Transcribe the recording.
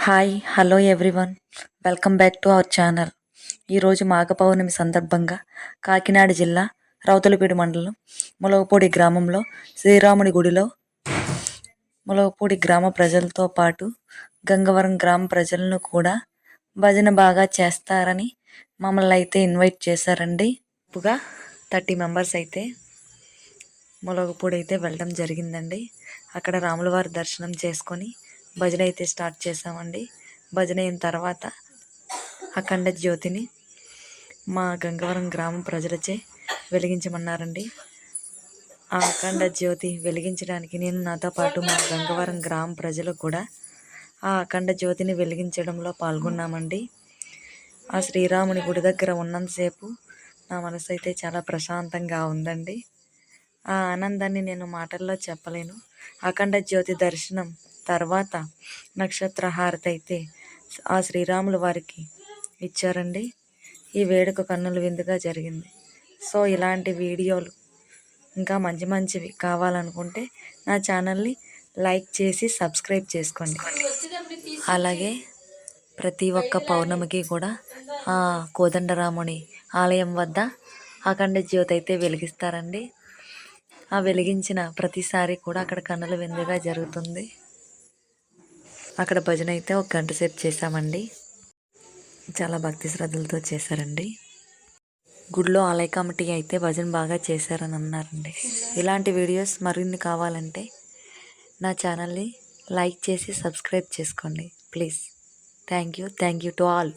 Hi hello everyone, welcome back to our channel. ఈరోజు మాఘ పౌర్ణమి సందర్భంగా కాకినాడ జిల్లా రౌతులపూడి మండలం ములగపూడి గ్రామంలో శ్రీరాముడి గుడిలో ములగపూడి గ్రామ ప్రజలతో పాటు గంగవరం గ్రామ ప్రజలను కూడా భజన బాగా చేస్తారని మమ్మల్ని అయితే ఇన్వైట్ చేశారండి. ఇప్పుగా 30 మెంబర్స్ అయితే ములగపూడి అయితే వెళ్ళడం జరిగిందండి. అక్కడ రాములవారి దర్శనం చేసుకొని భజన అయితే స్టార్ట్ చేసామండి. భజన అయిన తర్వాత అఖండ జ్యోతిని మా గంగవరం గ్రామం ప్రజలచే వెలిగించమన్నారండి. ఆ అఖండ జ్యోతి వెలిగించడానికి నేను నాతో పాటు మా గంగవరం గ్రామ ప్రజలు కూడా ఆ అఖండ జ్యోతిని వెలిగించడంలో పాల్గొన్నామండి. ఆ శ్రీరాముని గుడి దగ్గర ఉన్నంతసేపు నా మనసు అయితే చాలా ప్రశాంతంగా ఉందండి. ఆ ఆనందాన్ని నేను మాటల్లో చెప్పలేను. అఖండ జ్యోతి దర్శనం తర్వాత నక్షత్ర హారతి అయితే ఆ శ్రీరాముల వారికి ఇచ్చారండి. ఈ వేడుక కన్నుల విందుగా జరిగింది. సో ఇలాంటి వీడియోలు ఇంకా మంచి మంచివి కావాలనుకుంటే నా ఛానల్ని లైక్ చేసి సబ్స్క్రైబ్ చేసుకోండి. అలాగే ప్రతి ఒక్క పౌర్ణమికి కూడా ఆ కోదండరాముని ఆలయం వద్ద అఖండ జ్యోతి అయితే వెలిగిస్తారండి. ఆ వెలిగించిన ప్రతిసారి కూడా అక్కడ కన్నుల విందుగా జరుగుతుంది. అక్కడ భజన అయితే 1 గంట సేపు చేశామండి. చాలా భక్తి శ్రద్ధలతో చేశారండి. గుడిలో ఆలయ కమిటీ అయితే భజన బాగా చేశారని అన్నారండి. ఇలాంటి వీడియోస్ మరిన్ని కావాలంటే నా ఛానల్ని లైక్ చేసి సబ్స్క్రైబ్ చేసుకోండి please. Thank you to all.